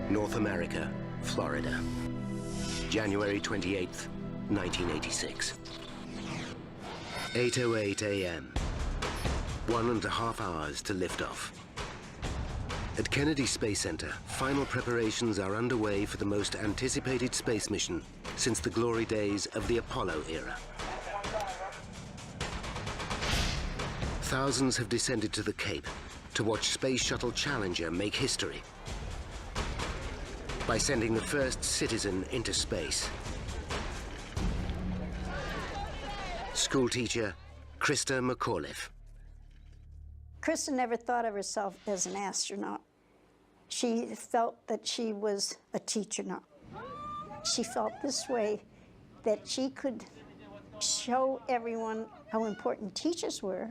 North America, Florida. January 28th, 1986. 8:08 a.m. 1.5 hours to liftoff. At Kennedy Space Center, final preparations are underway for the most anticipated space mission since the glory days of the Apollo era. Thousands have descended to the Cape to watch Space Shuttle Challenger make history by sending the first citizen into space. Schoolteacher Krista McAuliffe. Krista never thought of herself as an astronaut. She felt that she was a teacher now. She felt this way, that she could show everyone how important teachers were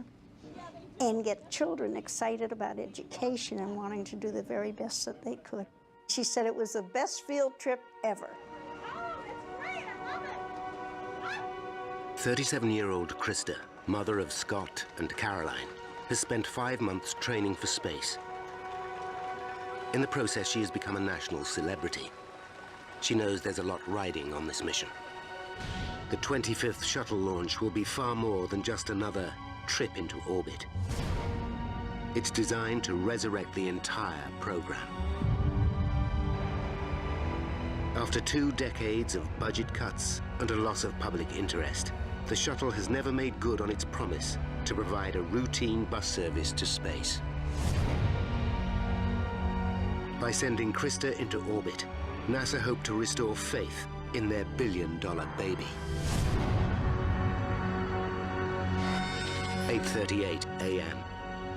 and get children excited about education and wanting to do the very best that they could. She said it was the best field trip ever. Oh, it's great, I love it. 37-year-old Krista, mother of Scott and Caroline, has spent 5 months training for space. In the process, she has become a national celebrity. She knows there's a lot riding on this mission. The 25th shuttle launch will be far more than just another trip into orbit. It's designed to resurrect the entire program. After 2 decades of budget cuts and a loss of public interest, the shuttle has never made good on its promise to provide a routine bus service to space. By sending Krista into orbit, NASA hoped to restore faith in their billion-dollar baby. 8:38 a.m.,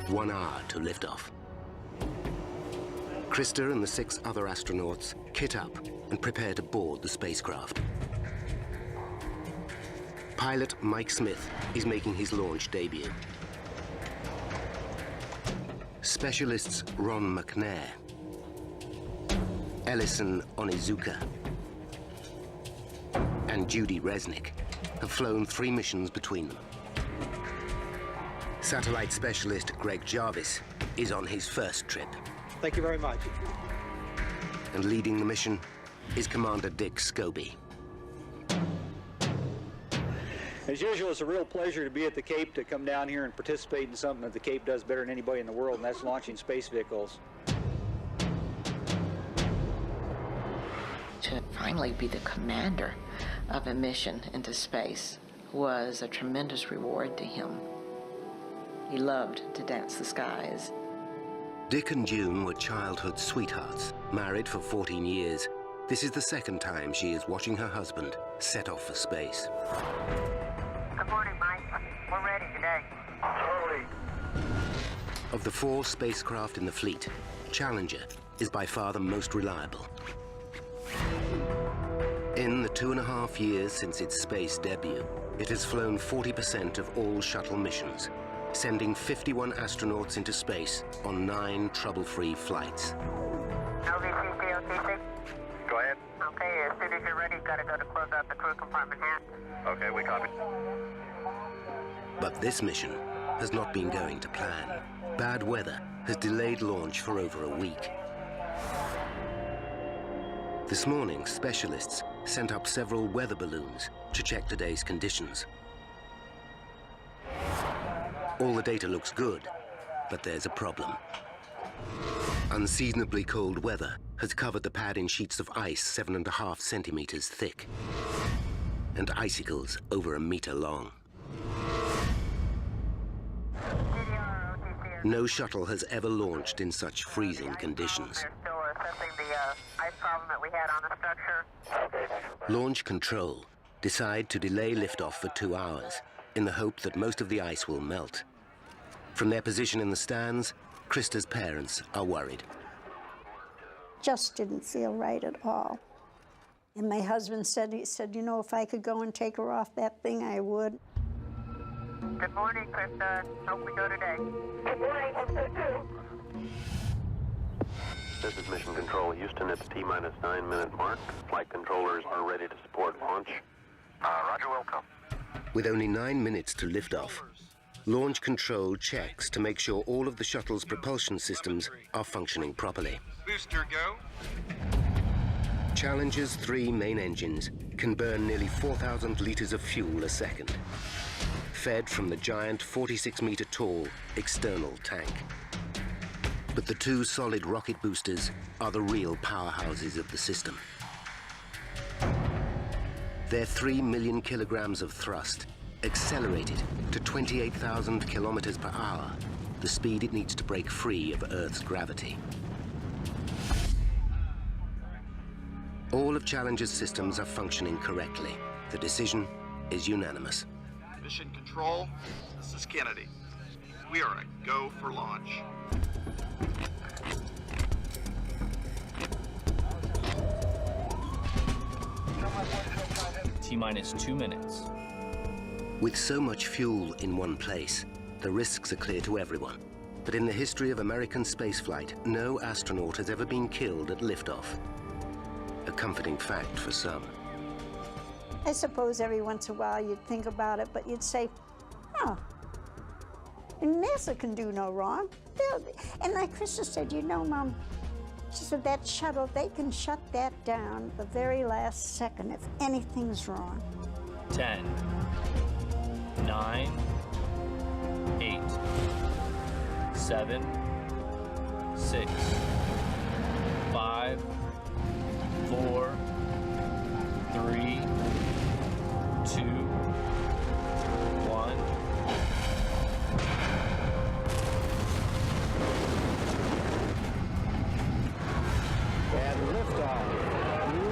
1 hour to liftoff. Krista and the 6 other astronauts kit up and prepare to board the spacecraft. Pilot Mike Smith is making his launch debut. Specialists Ron McNair, Ellison Onizuka, and Judy Resnick have flown 3 missions between them. Satellite specialist Greg Jarvis is on his first trip. Thank you very much. And leading the mission is Commander Dick Scobie. As usual, it's a real pleasure to be at the Cape, to come down here and participate in something that the Cape does better than anybody in the world, and that's launching space vehicles. To finally be the commander of a mission into space was a tremendous reward to him. He loved to dance the skies. Dick and June were childhood sweethearts, married for 14 years. This is the second time she is watching her husband set off for space. Good morning, Mike. We're ready today. Early. Of the 4 spacecraft in the fleet, Challenger is by far the most reliable. In the 2.5 years since its space debut, it has flown 40% of all shuttle missions, sending 51 astronauts into space on 9 trouble-free flights. LVC, COTC. Go ahead. Okay, as soon as you're ready, gotta go to close out the crew compartment hatch. Okay, we copy. But this mission has not been going to plan. Bad weather has delayed launch for over a week. This morning, specialists sent up several weather balloons to check today's conditions. All the data looks good, but there's a problem. Unseasonably cold weather has covered the pad in sheets of ice 7.5 centimeters thick, and icicles over 1 meter long. No shuttle has ever launched in such freezing conditions. They're still assessing the ice problem that we had on the structure. Launch control decide to delay liftoff for 2 hours in the hope that most of the ice will melt. From their position in the stands, Krista's parents are worried. Just didn't feel right at all. And my husband said, you know, if I could go and take her off that thing, I would. Good morning, Krista. Hope we go today. Good morning, hope so too. This is Mission Control Houston. It's T-minus 9-minute mark. Flight controllers are ready to support launch. Roger, welcome. With only 9 minutes to lift off, launch control checks to make sure all of the shuttle's propulsion systems are functioning properly. Booster go. Challenger's 3 main engines can burn nearly 4,000 liters of fuel a second, fed from the giant 46-meter-tall external tank. But the 2 solid rocket boosters are the real powerhouses of the system. Their 3 million kilograms of thrust accelerated to 28,000 kilometers per hour, the speed it needs to break free of Earth's gravity. All of Challenger's systems are functioning correctly. The decision is unanimous. Mission Control, this is Kennedy. We are a go for launch. T-minus 2 minutes. With so much fuel in one place, the risks are clear to everyone. But in the history of American spaceflight, no astronaut has ever been killed at liftoff. A comforting fact for some. I suppose every once in a while you'd think about it, but you'd say, oh, NASA can do no wrong. And like Krista said, you know, Mom, she said that shuttle, they can shut that down the very last second if anything's wrong. 10, 9, 8, 7, 6, 5, 4, 3, 2, 1. And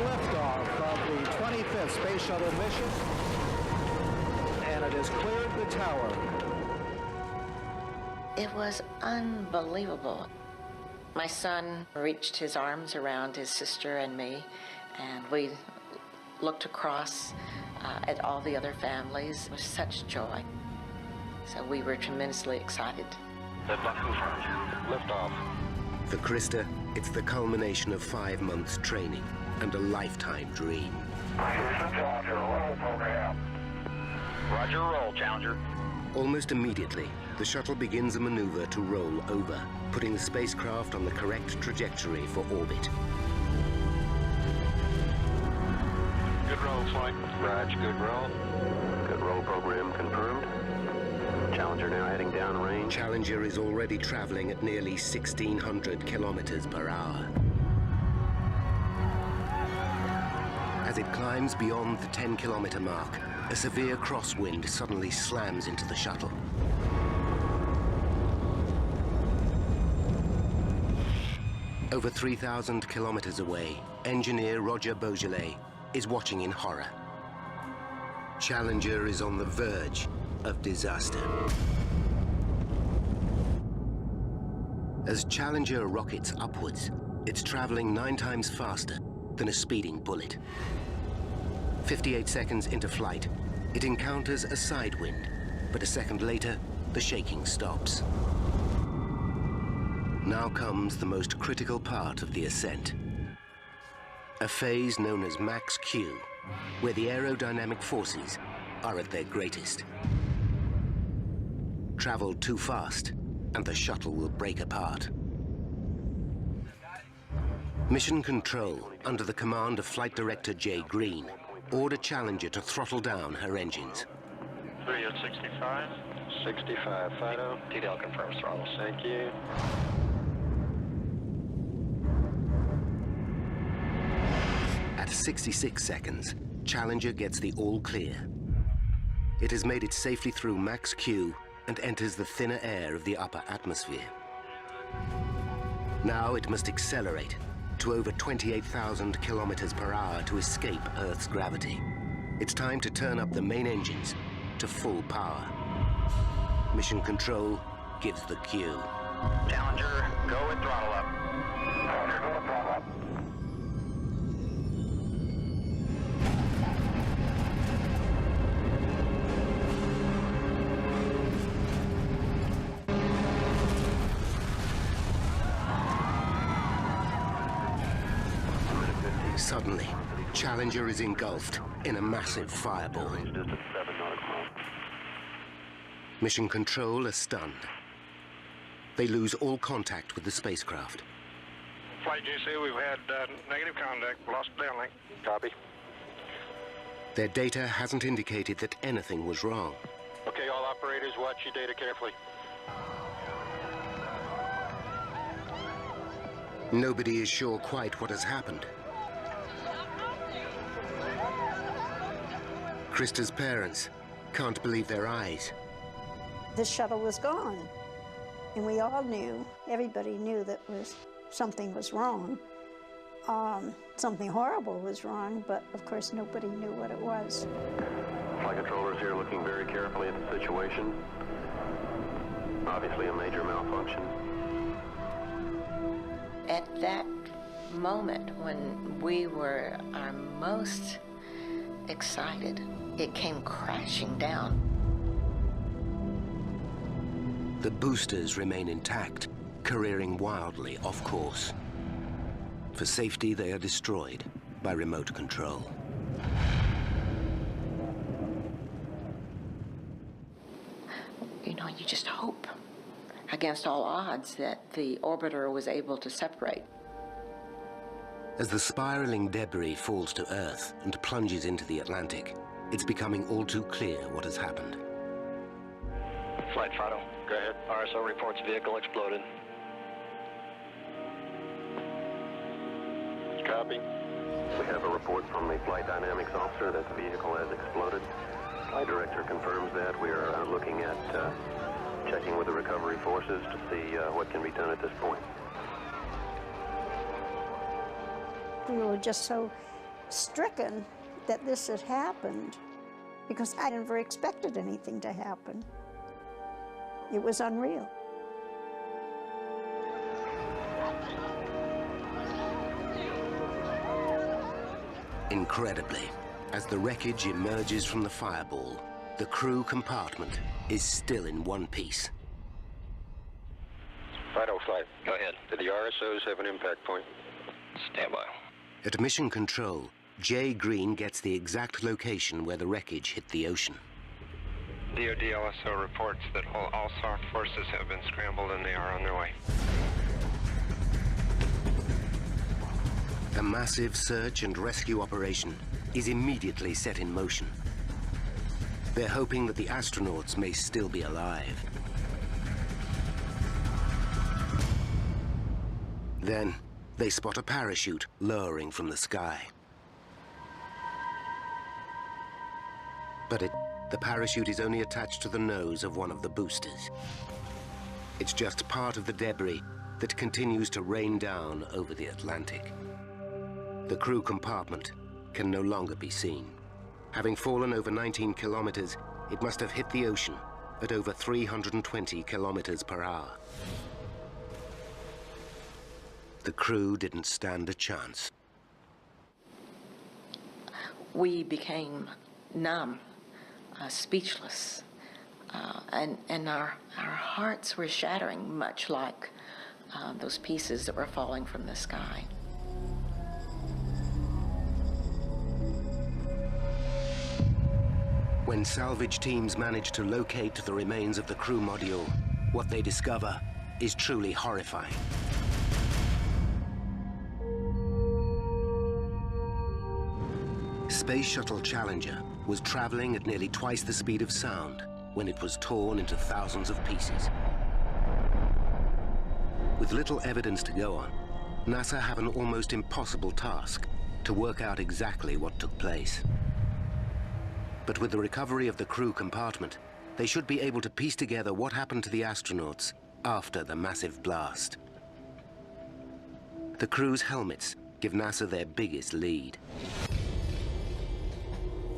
liftoff of the 25th Space Shuttle mission. And it has cleared the tower. It was unbelievable. My son reached his arms around his sister and me, and we looked across at all the other families with such joy. So we were tremendously excited. Liftoff. For Krista, it's the culmination of 5 months training and a lifetime dream. Houston, Challenger, roll program. Roger, roll, Challenger. Almost immediately, the shuttle begins a maneuver to roll over, putting the spacecraft on the correct trajectory for orbit. Good roll, flight. Raj, good roll. Good roll program confirmed. Challenger now heading downrange. Challenger is already traveling at nearly 1,600 kilometers per hour. As it climbs beyond the 10-kilometer mark, a severe crosswind suddenly slams into the shuttle. Over 3,000 kilometers away, engineer Roger Beaujolais is watching in horror. Challenger is on the verge of disaster. As Challenger rockets upwards, it's traveling 9 times faster than a speeding bullet. 58 seconds into flight, it encounters a side wind, but a second later, the shaking stops. Now comes the most critical part of the ascent. A phase known as max Q, where the aerodynamic forces are at their greatest. Travel too fast, and the shuttle will break apart. Mission Control, under the command of Flight Director Jay Green, ordered Challenger to throttle down her engines. 3 at 65. 65, Fido. TDL confirms throttle. Thank you. At 66 seconds, Challenger gets the all clear. It has made it safely through max Q and enters the thinner air of the upper atmosphere. Now it must accelerate to over 28,000 kilometers per hour to escape Earth's gravity. It's time to turn up the main engines to full power. Mission Control gives the cue. Challenger, go with throttle up. Challenger, go with throttle up. Suddenly, Challenger is engulfed in a massive fireball. Mission Control are stunned. They lose all contact with the spacecraft. Flight GC, we've had negative contact, lost downlink. Copy. Their data hasn't indicated that anything was wrong. Okay, all operators, watch your data carefully. Nobody is sure quite what has happened. Krista's parents can't believe their eyes. The shuttle was gone, and we all knew, everybody knew that something was wrong. Something horrible was wrong, but of course nobody knew what it was. Flight controllers here looking very carefully at the situation. Obviously a major malfunction. At that moment when we were our most excited, it came crashing down. The boosters remain intact, careering wildly off course. For safety, they are destroyed by remote control. You know, you just hope against all odds that the orbiter was able to separate. As the spiraling debris falls to Earth and plunges into the Atlantic, it's becoming all too clear what has happened. Flight Fido, go ahead. RSO reports vehicle exploded. Copy. We have a report from the flight dynamics officer that the vehicle has exploded. Flight director confirms that. We are looking at checking with the recovery forces to see what can be done at this point. We were just so stricken that this had happened because I never expected anything to happen. It was unreal. Incredibly, as the wreckage emerges from the fireball, the crew compartment is still in one piece. Fido Flight, go ahead. Do the RSOs have an impact point? Stand by. At Mission Control, Jay Green gets the exact location where the wreckage hit the ocean. DoD LSO reports that all SOC forces have been scrambled and they are on their way. A massive search and rescue operation is immediately set in motion. They're hoping that the astronauts may still be alive. Then, they spot a parachute lowering from the sky. But the parachute is only attached to the nose of one of the boosters. It's just part of the debris that continues to rain down over the Atlantic. The crew compartment can no longer be seen. Having fallen over 19 kilometers, it must have hit the ocean at over 320 kilometers per hour. The crew didn't stand a chance. We became numb, speechless, and our hearts were shattering, much like those pieces that were falling from the sky. When salvage teams manage to locate the remains of the crew module, what they discover is truly horrifying. Space Shuttle Challenger was traveling at nearly twice the speed of sound when it was torn into thousands of pieces. With little evidence to go on, NASA have an almost impossible task to work out exactly what took place. But with the recovery of the crew compartment, they should be able to piece together what happened to the astronauts after the massive blast. The crew's helmets give NASA their biggest lead.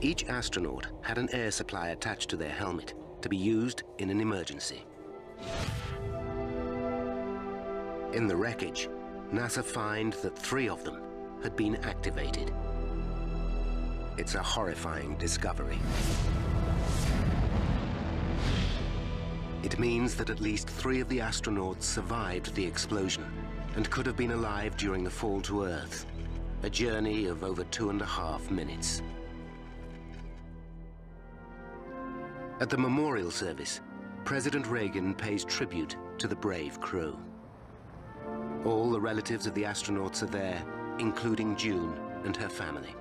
Each astronaut had an air supply attached to their helmet to be used in an emergency. In the wreckage, NASA find that 3 of them had been activated. It's a horrifying discovery. It means that at least 3 of the astronauts survived the explosion and could have been alive during the fall to Earth, a journey of over 2.5 minutes. At the memorial service, President Reagan pays tribute to the brave crew. All the relatives of the astronauts are there, including June and her family.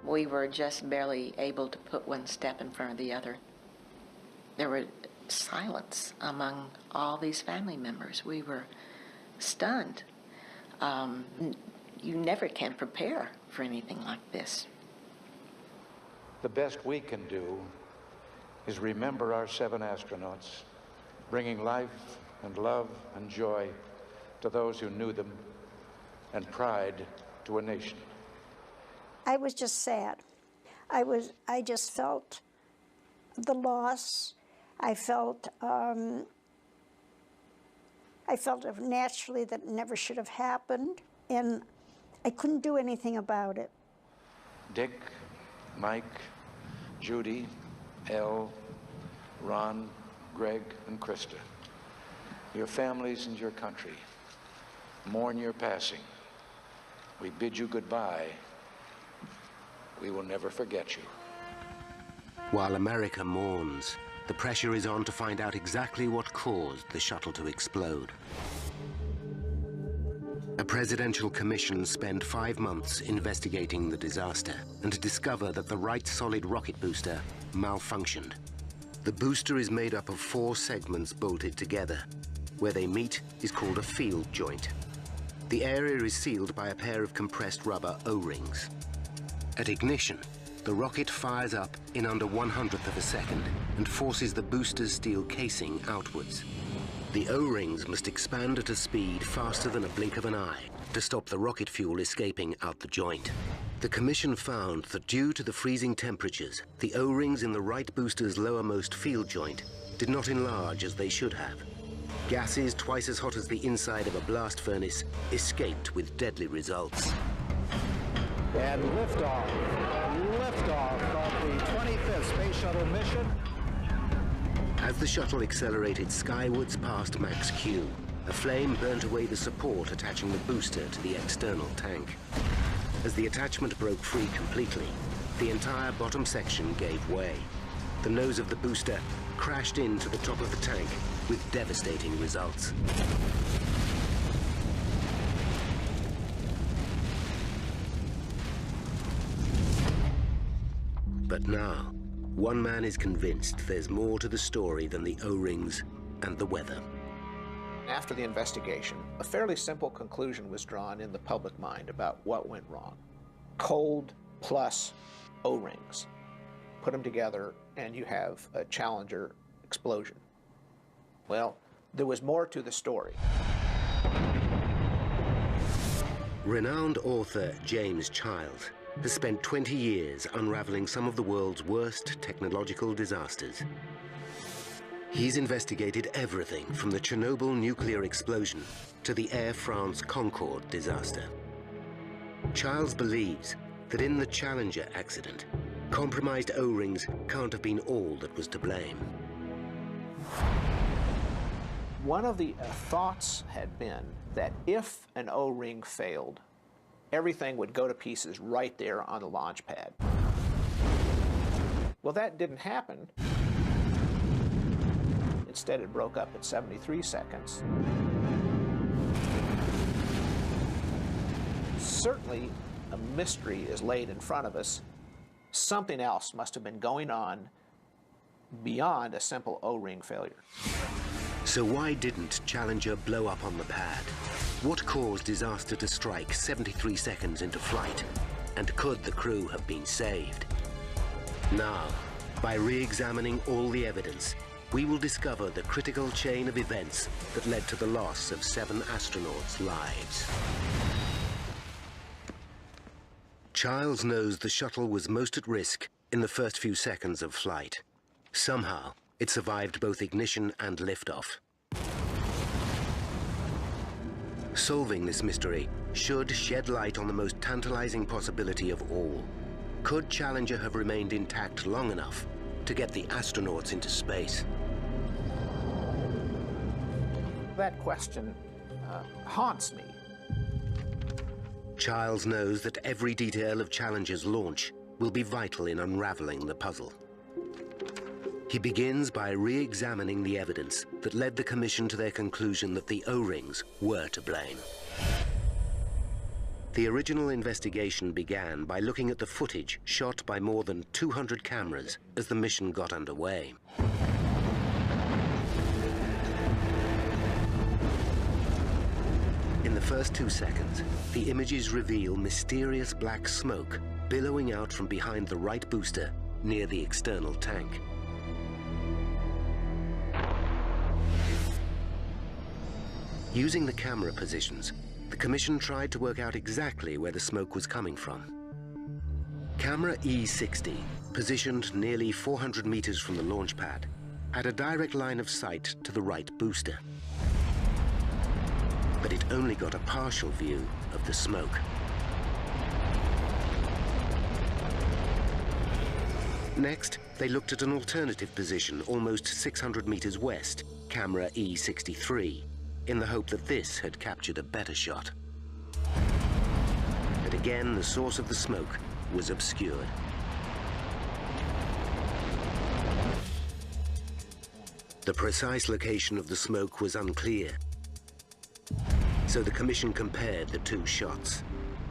We were just barely able to put one step in front of the other. There was silence among all these family members. We were stunned. You never can prepare for anything like this. The best we can do is remember our 7 astronauts, bringing life and love and joy to those who knew them, and pride to a nation. I was just sad. I just felt the loss. I felt naturally that it never should have happened, and I couldn't do anything about it. Dick, Mike, Judy, Elle, Ron, Greg, and Krista, your families and your country mourn your passing. We bid you goodbye. We will never forget you. While America mourns, the pressure is on to find out exactly what caused the shuttle to explode. A presidential commission spent 5 months investigating the disaster and discover that the right solid rocket booster malfunctioned. The booster is made up of 4 segments bolted together. Where they meet is called a field joint. The area is sealed by a pair of compressed rubber O-rings. At ignition, the rocket fires up in under 1/100th of a second and forces the booster's steel casing outwards. The O-rings must expand at a speed faster than a blink of an eye to stop the rocket fuel escaping out the joint. The commission found that due to the freezing temperatures, the O-rings in the right booster's lowermost field joint did not enlarge as they should have. Gases twice as hot as the inside of a blast furnace escaped with deadly results. And liftoff of the 25th Space Shuttle mission. As the shuttle accelerated skywards past Max Q, a flame burnt away the support attaching the booster to the external tank. As the attachment broke free completely, the entire bottom section gave way. The nose of the booster crashed into the top of the tank with devastating results. But now, one man is convinced there's more to the story than the O-rings and the weather. After the investigation, a fairly simple conclusion was drawn in the public mind about what went wrong. Cold plus O-rings. Put them together and you have a Challenger explosion. Well, there was more to the story. Renowned author James Child has spent 20 years unraveling some of the world's worst technological disasters. He's investigated everything from the Chernobyl nuclear explosion to the Air France Concorde disaster. Childs believes that in the Challenger accident, compromised O-rings can't have been all that was to blame. One of the thoughts had been that if an O-ring failed, everything would go to pieces right there on the launch pad. Well, that didn't happen. Instead, it broke up at 73 seconds. Certainly, a mystery is laid in front of us. Something else must have been going on beyond a simple O-ring failure. So why didn't Challenger blow up on the pad? What caused disaster to strike 73 seconds into flight? And could the crew have been saved? Now, by re-examining all the evidence, we will discover the critical chain of events that led to the loss of 7 astronauts' lives. Childs knows the shuttle was most at risk in the first few seconds of flight. Somehow, it survived both ignition and liftoff. Solving this mystery should shed light on the most tantalizing possibility of all. Could Challenger have remained intact long enough to get the astronauts into space? That question haunts me. Childs knows that every detail of Challenger's launch will be vital in unraveling the puzzle. He begins by re-examining the evidence that led the Commission to their conclusion that the O-rings were to blame. The original investigation began by looking at the footage shot by more than 200 cameras as the mission got underway. In the first 2 seconds, the images reveal mysterious black smoke billowing out from behind the right booster near the external tank. Using the camera positions, the Commission tried to work out exactly where the smoke was coming from. Camera E60, positioned nearly 400 meters from the launch pad, had a direct line of sight to the right booster. But it only got a partial view of the smoke. Next, they looked at an alternative position almost 600 meters west, camera E63, in the hope that this had captured a better shot. But again, the source of the smoke was obscured. The precise location of the smoke was unclear. So the Commission compared the two shots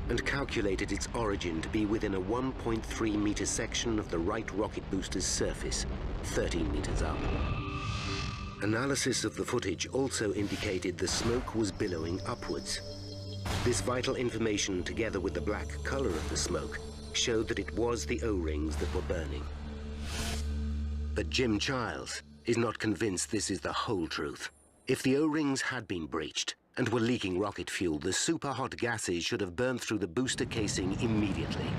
and calculated its origin to be within a 1.3 meter section of the right rocket booster's surface, 13 meters up. Analysis of the footage also indicated the smoke was billowing upwards. This vital information, together with the black color of the smoke, showed that it was the O-rings that were burning. But Jim Childs is not convinced this is the whole truth. If the O-rings had been breached and were leaking rocket fuel, the super-hot gases should have burned through the booster casing immediately,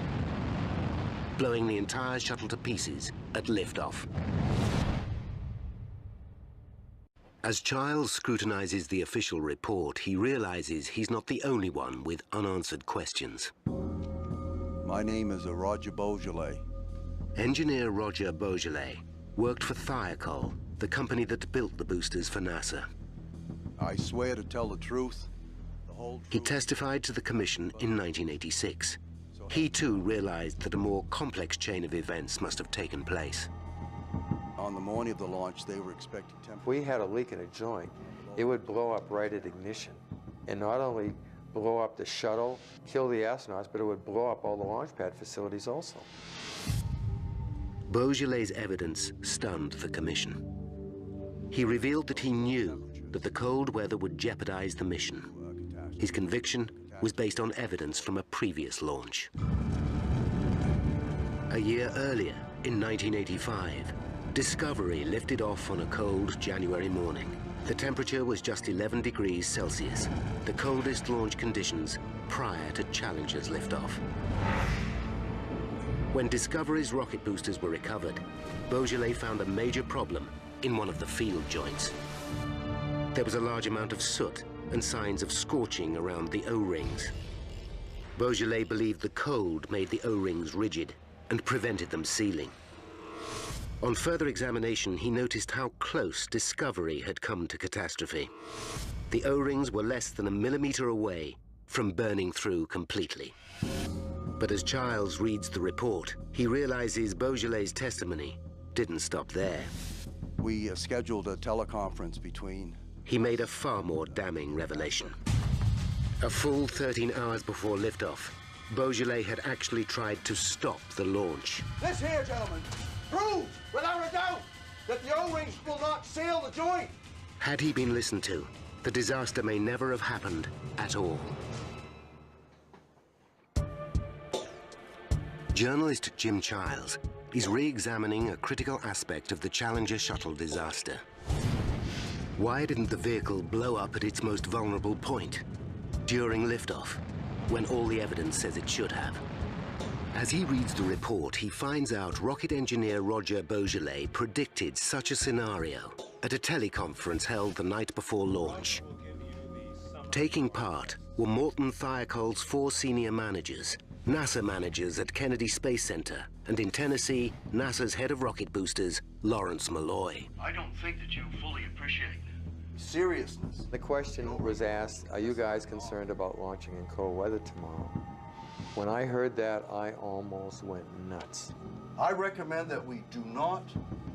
blowing the entire shuttle to pieces at liftoff. As Childs scrutinizes the official report, he realizes he's not the only one with unanswered questions. My name is Roger Beaujolais. Engineer Roger Beaujolais worked for Thiokol, the company that built the boosters for NASA. I swear to tell the truth, the whole truth. He testified to the Commission in 1986. He too realized that a more complex chain of events must have taken place. On the morning of the launch, they were expecting If we had a leak in a joint, it would blow up right at ignition. And not only blow up the shuttle, kill the astronauts, but it would blow up all the launch pad facilities also. Beaujolais' evidence stunned the Commission. He revealed that he knew that the cold weather would jeopardize the mission. His conviction was based on evidence from a previous launch. A year earlier, in 1985, Discovery lifted off on a cold January morning. The temperature was just 11 degrees Celsius, the coldest launch conditions prior to Challenger's liftoff. When Discovery's rocket boosters were recovered, Beaujolais found a major problem in one of the field joints. There was a large amount of soot and signs of scorching around the O-rings. Beaujolais believed the cold made the O-rings rigid and prevented them sealing. On further examination, he noticed how close Discovery had come to catastrophe. The O-rings were less than a millimeter away from burning through completely. But as Childs reads the report, he realizes Beaujolais' testimony didn't stop there. We scheduled a teleconference between... He made a far more damning revelation. A full 13 hours before liftoff, Beaujolais had actually tried to stop the launch. This here, gentlemen, proves without a doubt that the O-rings will not seal the joint. Had he been listened to, the disaster may never have happened at all. Journalist Jim Childs is re-examining a critical aspect of the Challenger shuttle disaster. Why didn't the vehicle blow up at its most vulnerable point, during liftoff, when all the evidence says it should have? As he reads the report, he finds out rocket engineer Roger Beaujolais predicted such a scenario at a teleconference held the night before launch. Taking part were Morton Thiokol's 4 senior managers, NASA managers at Kennedy Space Center, and in Tennessee, NASA's head of rocket boosters, Lawrence Malloy. I don't think that you fully appreciate seriousness. The question was asked, are you guys concerned about launching in cold weather tomorrow? When I heard that, I almost went nuts. I recommend that we do not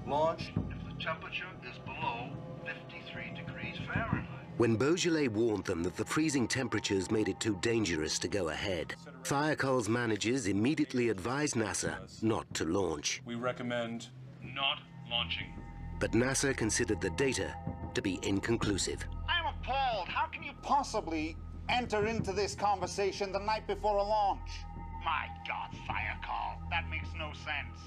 launch if the temperature is below 53 degrees Fahrenheit. When Beaujolais warned them that the freezing temperatures made it too dangerous to go ahead, Thiokol's managers immediately advised NASA not to launch. We recommend not launching. But NASA considered the data to be inconclusive. I'm appalled. How can you possibly enter into this conversation the night before a launch? My God, Thiokol, that makes no sense.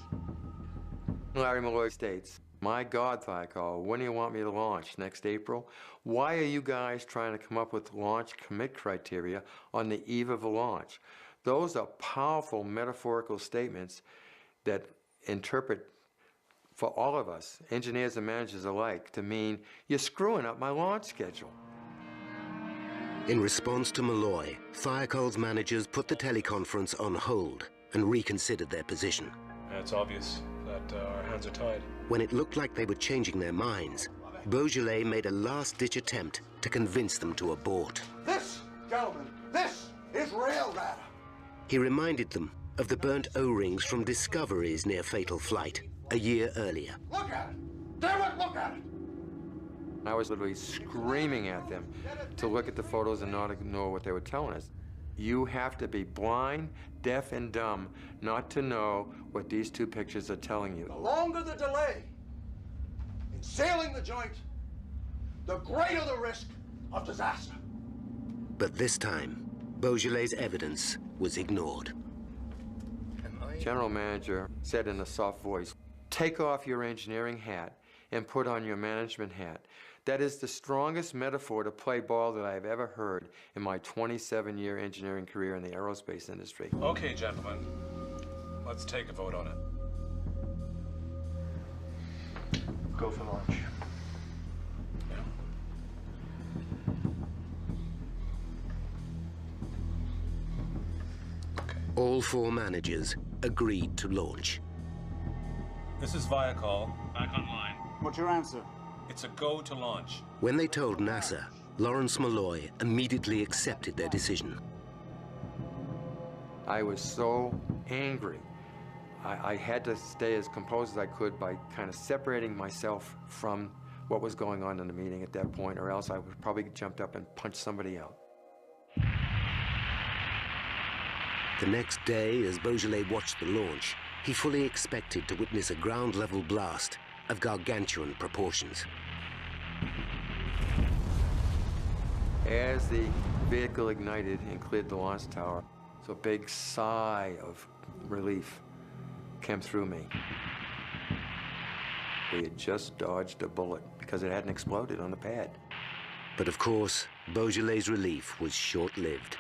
Larry Malloy states, "My God, Thiokol, when do you want me to launch? Next April? Why are you guys trying to come up with launch commit criteria on the eve of a launch?" Those are powerful metaphorical statements that interpret for all of us, engineers and managers alike, to mean you're screwing up my launch schedule. In response to Malloy, Thiokol's managers put the teleconference on hold and reconsidered their position. It's obvious that our hands are tied. When it looked like they were changing their minds, Beaujolais made a last-ditch attempt to convince them to abort. This, gentlemen, this is real data. He reminded them of the burnt O-rings from discoveries near fatal flight a year earlier. Look at it! Damn it, look at it! I was literally screaming at them to look at the photos and not ignore what they were telling us. You have to be blind, deaf, and dumb not to know what these two pictures are telling you. The longer the delay in sailing the joint, the greater the risk of disaster. But this time, Beaujolais' evidence was ignored. General manager said in a soft voice, "Take off your engineering hat and put on your management hat." That is the strongest metaphor to play ball that I've ever heard in my 27-year engineering career in the aerospace industry. Okay, gentlemen, let's take a vote on it. Go for launch. All four managers agreed to launch. This is Thiokol, back online. What's your answer? It's a go to launch. When they told NASA, Lawrence Malloy immediately accepted their decision. I was so angry. I had to stay as composed as I could by kind of separating myself from what was going on in the meeting at that point, or else I would probably jumped up and punched somebody out. The next day, as Beaujolais watched the launch, he fully expected to witness a ground-level blast of gargantuan proportions. As the vehicle ignited and cleared the launch tower, so a big sigh of relief came through me. We had just dodged a bullet because it hadn't exploded on the pad. But of course, Beaujolais' relief was short-lived.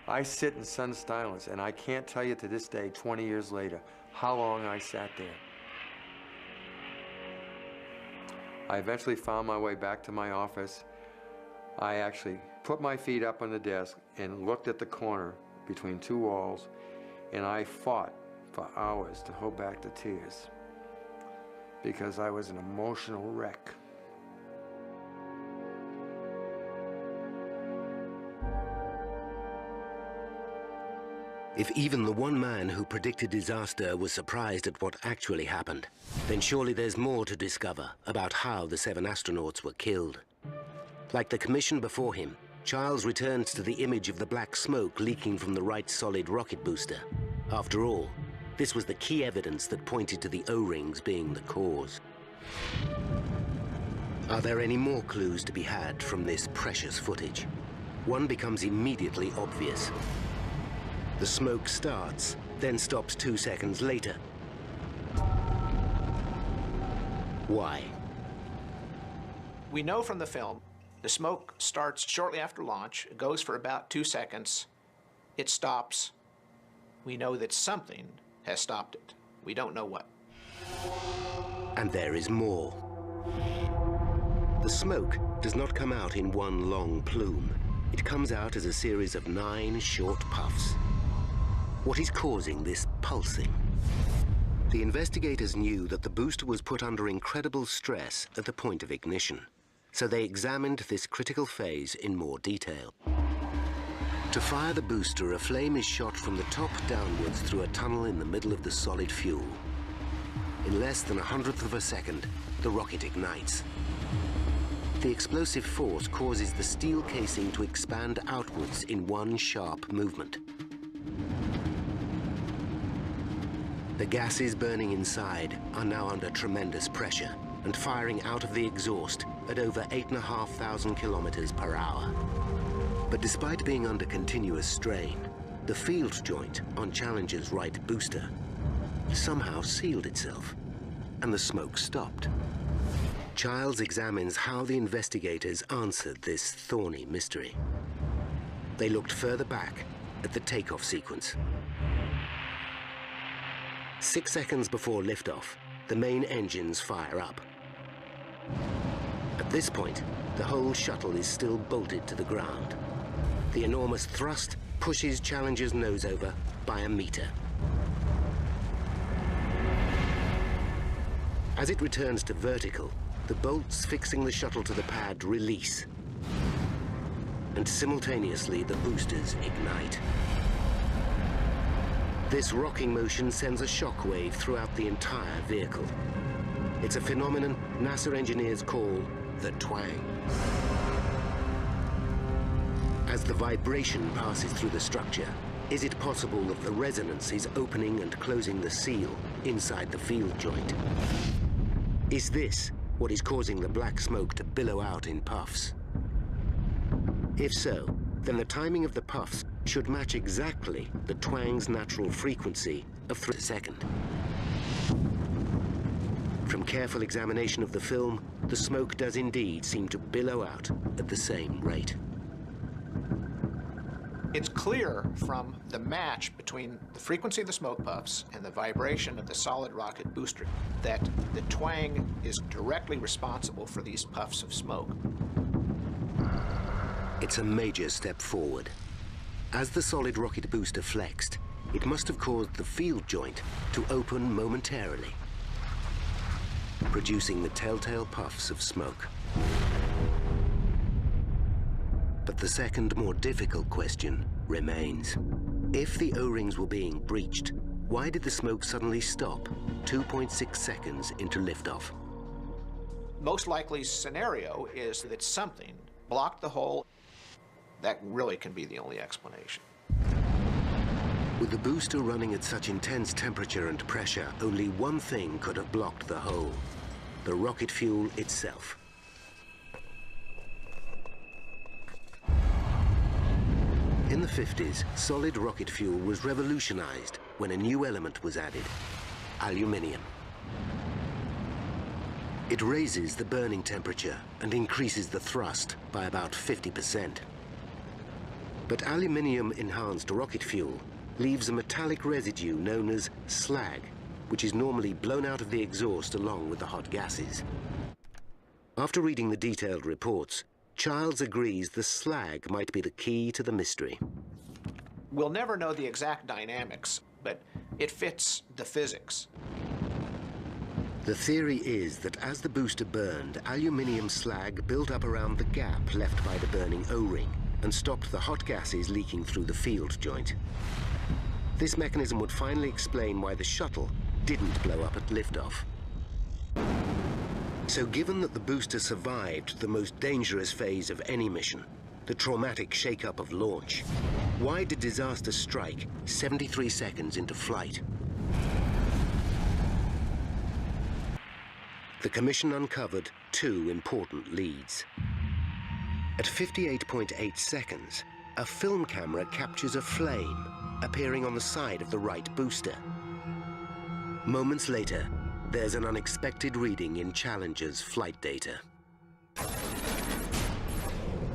I sit in stunned silence, and I can't tell you to this day, 20 years later, how long I sat there. I eventually found my way back to my office. I actually put my feet up on the desk and looked at the corner between two walls, and I fought for hours to hold back the tears because I was an emotional wreck. If even the one man who predicted disaster was surprised at what actually happened, then surely there's more to discover about how the 7 astronauts were killed. Like the commission before him, Childs returns to the image of the black smoke leaking from the right solid rocket booster. After all, this was the key evidence that pointed to the O-rings being the cause. Are there any more clues to be had from this precious footage? One becomes immediately obvious. The smoke starts, then stops 2 seconds later. Why? We know from the film, the smoke starts shortly after launch, it goes for about 2 seconds, it stops. We know that something has stopped it. We don't know what. And there is more. The smoke does not come out in one long plume. It comes out as a series of 9 short puffs. What is causing this pulsing? The investigators knew that the booster was put under incredible stress at the point of ignition, so they examined this critical phase in more detail. To fire the booster, a flame is shot from the top downwards through a tunnel in the middle of the solid fuel. In less than 1/100th of a second, the rocket ignites. The explosive force causes the steel casing to expand outwards in one sharp movement. The gases burning inside are now under tremendous pressure and firing out of the exhaust at over 8,500 kilometers per hour. But despite being under continuous strain, the field joint on Challenger's right booster somehow sealed itself, and the smoke stopped. Childs examines how the investigators answered this thorny mystery. They looked further back at the takeoff sequence. 6 seconds before liftoff, the main engines fire up. At this point, the whole shuttle is still bolted to the ground. The enormous thrust pushes Challenger's nose over by a meter. As it returns to vertical, the bolts fixing the shuttle to the pad release. And simultaneously, the boosters ignite. This rocking motion sends a shock wave throughout the entire vehicle. It's a phenomenon NASA engineers call the twang. As the vibration passes through the structure, is it possible that the resonance is opening and closing the seal inside the field joint? Is this what is causing the black smoke to billow out in puffs? If so, then the timing of the puffs should match exactly the twang's natural frequency of 3 a second. From careful examination of the film, the smoke does indeed seem to billow out at the same rate. It's clear from the match between the frequency of the smoke puffs and the vibration of the solid rocket booster that the twang is directly responsible for these puffs of smoke. It's a major step forward. As the solid rocket booster flexed, it must have caused the field joint to open momentarily, producing the telltale puffs of smoke. But the second, more difficult question remains. If the O-rings were being breached, why did the smoke suddenly stop 2.6 seconds into liftoff? Most likely scenario is that something blocked the hole. That really can be the only explanation. With the booster running at such intense temperature and pressure, only one thing could have blocked the hole: the rocket fuel itself. In the 50s, solid rocket fuel was revolutionized when a new element was added: aluminium. It raises the burning temperature and increases the thrust by about 50%. But aluminium-enhanced rocket fuel leaves a metallic residue known as slag, which is normally blown out of the exhaust along with the hot gases. After reading the detailed reports, Childs agrees the slag might be the key to the mystery. We'll never know the exact dynamics, but it fits the physics. The theory is that as the booster burned, aluminium slag built up around the gap left by the burning O-ring and stopped the hot gases leaking through the field joint. This mechanism would finally explain why the shuttle didn't blow up at liftoff. So given that the booster survived the most dangerous phase of any mission, the traumatic shakeup of launch, why did disaster strike 73 seconds into flight? The commission uncovered two important leads. At 58.8 seconds, a film camera captures a flame appearing on the side of the right booster. Moments later, there's an unexpected reading in Challenger's flight data.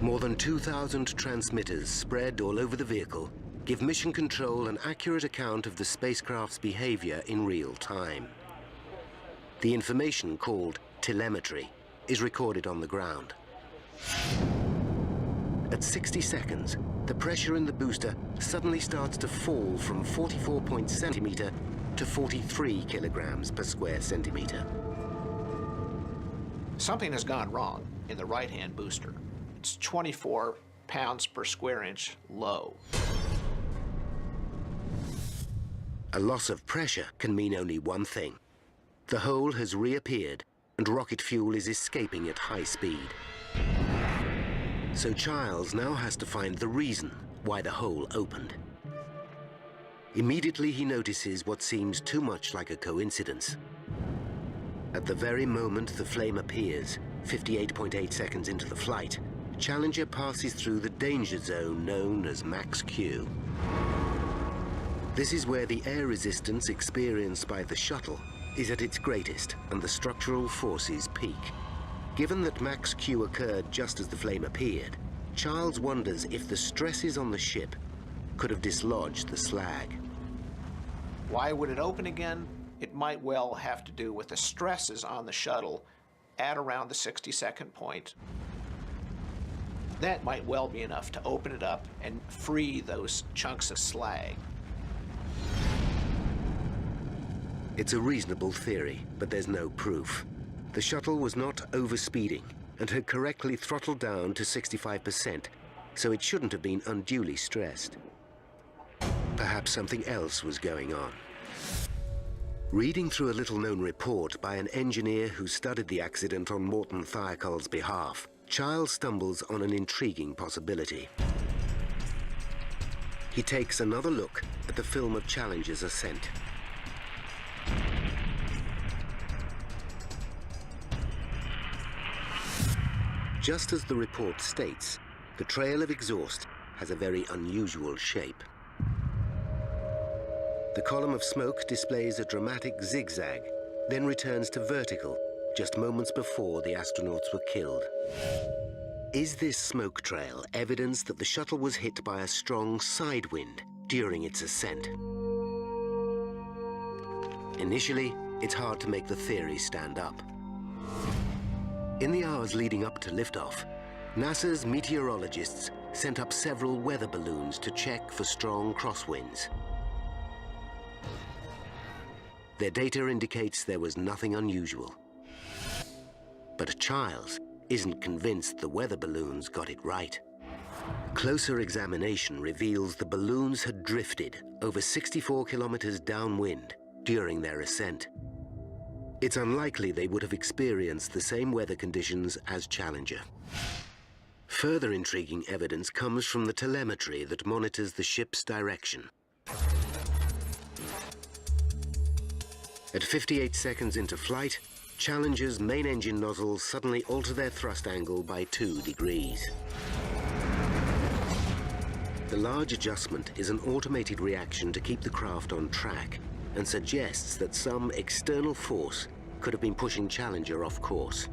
More than 2,000 transmitters spread all over the vehicle give mission control an accurate account of the spacecraft's behavior in real time. The information, called telemetry, is recorded on the ground. At 60 seconds, the pressure in the booster suddenly starts to fall from 44 centimeter to 43 kilograms per square centimeter. Something has gone wrong in the right-hand booster. It's 24 pounds per square inch low. A loss of pressure can mean only one thing. The hole has reappeared and rocket fuel is escaping at high speed. So Childs now has to find the reason why the hole opened. Immediately he notices what seems too much like a coincidence. At the very moment the flame appears, 58.8 seconds into the flight, Challenger passes through the danger zone known as Max Q. This is where the air resistance experienced by the shuttle is at its greatest and the structural forces peak. Given that Max Q occurred just as the flame appeared, Childs wonders if the stresses on the ship could have dislodged the slag. Why would it open again? It might well have to do with the stresses on the shuttle at around the 60-second point. That might well be enough to open it up and free those chunks of slag. It's a reasonable theory, but there's no proof. The shuttle was not overspeeding and had correctly throttled down to 65%, so it shouldn't have been unduly stressed. Perhaps something else was going on. Reading through a little-known report by an engineer who studied the accident on Morton Thiokol's behalf, Childs stumbles on an intriguing possibility. He takes another look at the film of Challenger's ascent. Just as the report states, the trail of exhaust has a very unusual shape. The column of smoke displays a dramatic zigzag, then returns to vertical just moments before the astronauts were killed. Is this smoke trail evidence that the shuttle was hit by a strong side wind during its ascent? Initially, it's hard to make the theory stand up. In the hours leading up to liftoff, NASA's meteorologists sent up several weather balloons to check for strong crosswinds. Their data indicates there was nothing unusual. But Childs isn't convinced the weather balloons got it right. Closer examination reveals the balloons had drifted over 64 kilometers downwind during their ascent. It's unlikely they would have experienced the same weather conditions as Challenger. Further intriguing evidence comes from the telemetry that monitors the ship's direction. At 58 seconds into flight, Challenger's main engine nozzles suddenly alter their thrust angle by 2 degrees. The large adjustment is an automated reaction to keep the craft on track and suggests that some external force could have been pushing Challenger off course.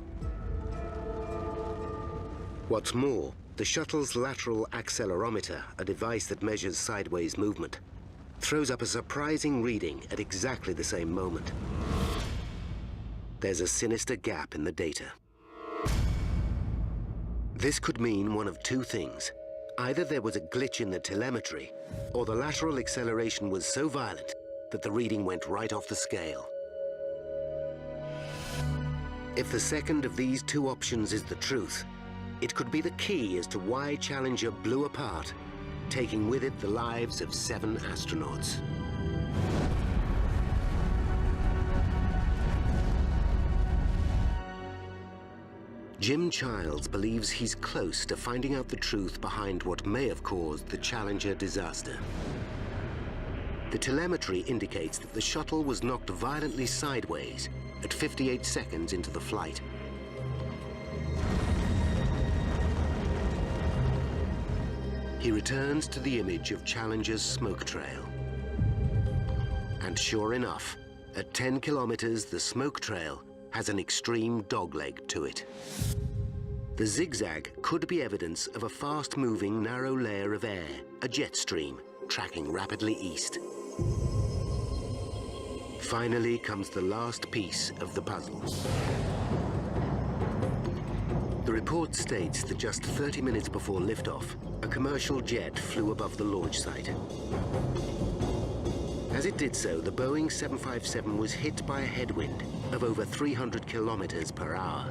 What's more, the shuttle's lateral accelerometer, a device that measures sideways movement, throws up a surprising reading at exactly the same moment. There's a sinister gap in the data. This could mean one of two things. Either there was a glitch in the telemetry, or the lateral acceleration was so violent that the reading went right off the scale. If the second of these two options is the truth, it could be the key as to why Challenger blew apart, taking with it the lives of 7 astronauts. Jim Childs believes he's close to finding out the truth behind what may have caused the Challenger disaster. The telemetry indicates that the shuttle was knocked violently sideways at 58 seconds into the flight. He returns to the image of Challenger's smoke trail. And sure enough, at 10 kilometers, the smoke trail has an extreme dogleg to it. The zigzag could be evidence of a fast-moving narrow layer of air, a jet stream, tracking rapidly east. Finally comes the last piece of the puzzle. The report states that just 30 minutes before liftoff, a commercial jet flew above the launch site. As it did so, the Boeing 757 was hit by a headwind of over 300 kilometers per hour.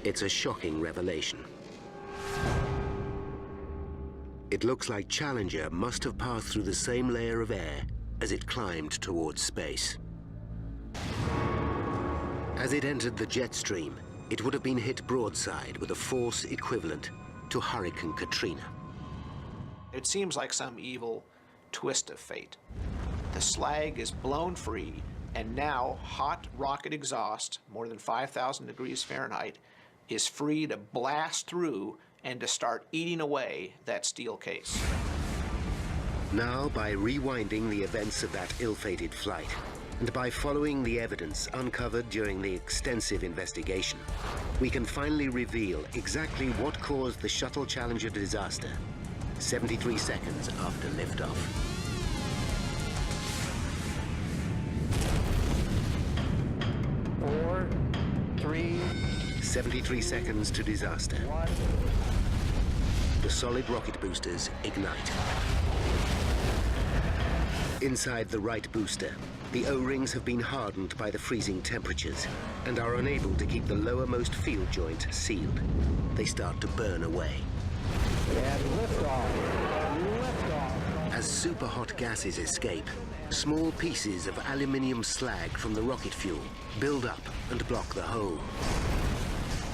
It's a shocking revelation. It looks like Challenger must have passed through the same layer of air as it climbed towards space. As it entered the jet stream, it would have been hit broadside with a force equivalent to Hurricane Katrina. It seems like some evil twist of fate. The slag is blown free, and now hot rocket exhaust, more than 5,000 degrees Fahrenheit, is free to blast through and to start eating away that steel case. Now, by rewinding the events of that ill-fated flight, and by following the evidence uncovered during the extensive investigation, we can finally reveal exactly what caused the Shuttle Challenger disaster 73 seconds after liftoff. 4, 3, 73 seconds to disaster. 1. The solid rocket boosters ignite. Inside the right booster, the O-rings have been hardened by the freezing temperatures and are unable to keep the lowermost field joint sealed. They start to burn away. And liftoff. Liftoff. As superhot gases escape, small pieces of aluminium slag from the rocket fuel build up and block the hole,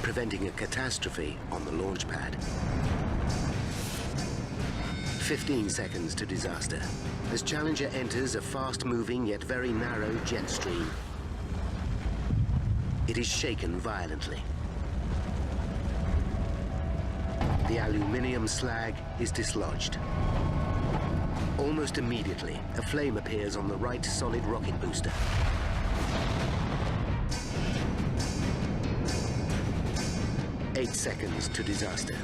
preventing a catastrophe on the launch pad. 15 seconds to disaster as Challenger enters a fast-moving yet very narrow jet stream. It is shaken violently. The aluminium slag is dislodged. Almost immediately, a flame appears on the right solid rocket booster. Eight seconds to disaster.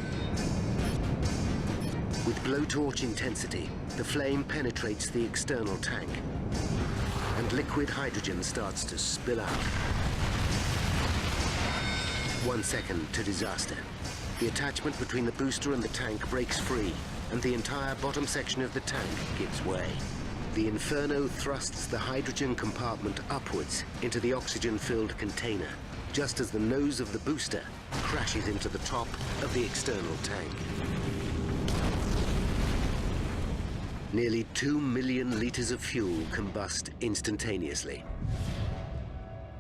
With blowtorch intensity, the flame penetrates the external tank, and liquid hydrogen starts to spill out. 1 second to disaster. The attachment between the booster and the tank breaks free, and the entire bottom section of the tank gives way. The Inferno thrusts the hydrogen compartment upwards into the oxygen-filled container, just as the nose of the booster crashes into the top of the external tank. Nearly 2 million liters of fuel combust instantaneously.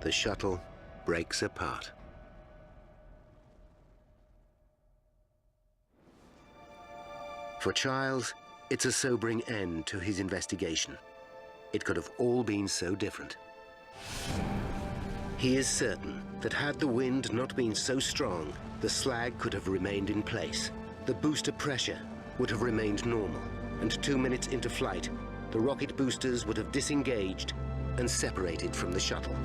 The shuttle breaks apart. For Childs, it's a sobering end to his investigation. It could have all been so different. He is certain that had the wind not been so strong, the slag could have remained in place. The booster pressure would have remained normal, and 2 minutes into flight, the rocket boosters would have disengaged and separated from the shuttle.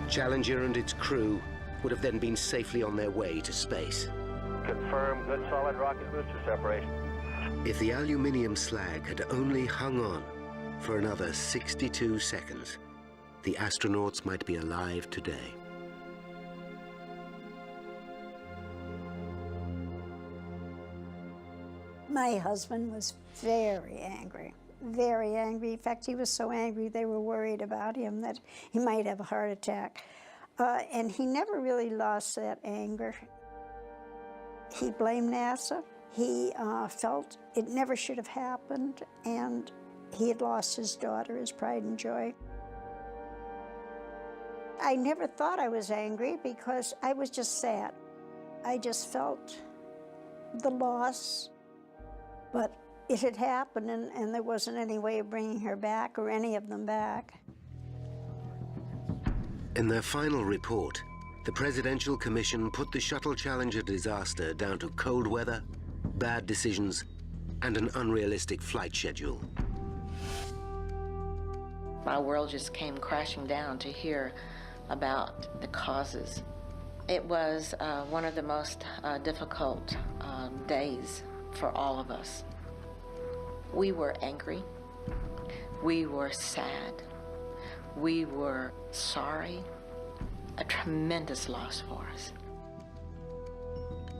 Challenger and its crew would have then been safely on their way to space. Confirm good solid rocket booster separation. If the aluminium slag had only hung on for another 62 seconds, the astronauts might be alive today. My husband was very angry, very angry. In fact, he was so angry they were worried about him that he might have a heart attack. And he never really lost that anger. He blamed NASA. He felt it never should have happened, and he had lost his daughter, his pride and joy. I never thought I was angry because I was just sad. I just felt the loss, but it had happened, and there wasn't any way of bringing her back or any of them back. In their final report, the Presidential Commission put the Shuttle Challenger disaster down to cold weather, bad decisions, and an unrealistic flight schedule. My world just came crashing down to hear about the causes. It was one of the most difficult days for all of us. We were angry, we were sad, we were sorry. A tremendous loss for us.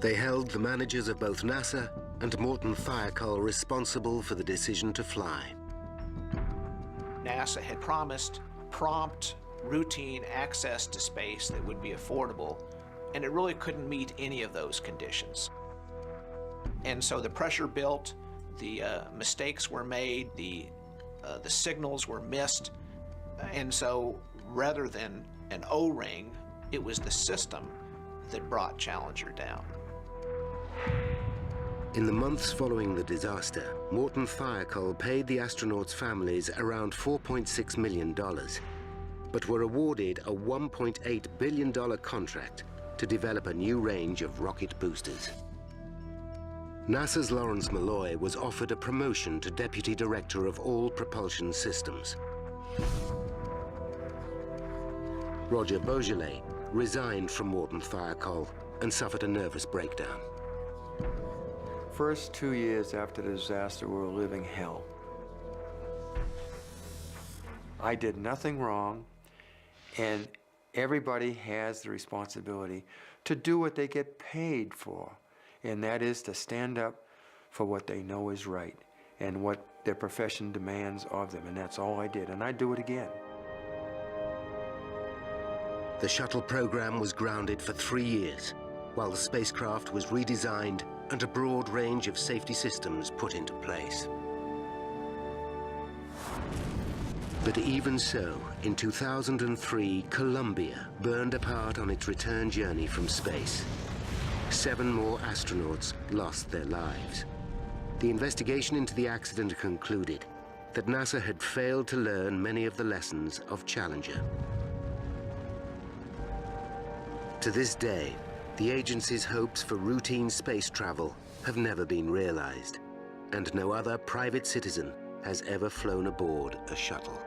They held the managers of both NASA and Morton Thiokol responsible for the decision to fly. NASA had promised prompt, routine access to space that would be affordable, and it really couldn't meet any of those conditions. And so the pressure built, the mistakes were made, the signals were missed, and so rather than an O-ring, it was the system that brought Challenger down. In the months following the disaster, Morton Thiokol paid the astronauts' families around $4.6 million, but were awarded a $1.8 billion contract to develop a new range of rocket boosters. NASA's Lawrence Malloy was offered a promotion to Deputy Director of all propulsion systems. Roger Beaujolais resigned from Morton Thiokol and suffered a nervous breakdown. First 2 years after the disaster were living hell. I did nothing wrong, and everybody has the responsibility to do what they get paid for, and that is to stand up for what they know is right and what their profession demands of them, and that's all I did, and I'd do it again. The shuttle program was grounded for 3 years, while the spacecraft was redesigned and a broad range of safety systems put into place. But even so, in 2003, Columbia burned apart on its return journey from space. 7 more astronauts lost their lives. The investigation into the accident concluded that NASA had failed to learn many of the lessons of Challenger. To this day, the agency's hopes for routine space travel have never been realized, and no other private citizen has ever flown aboard a shuttle.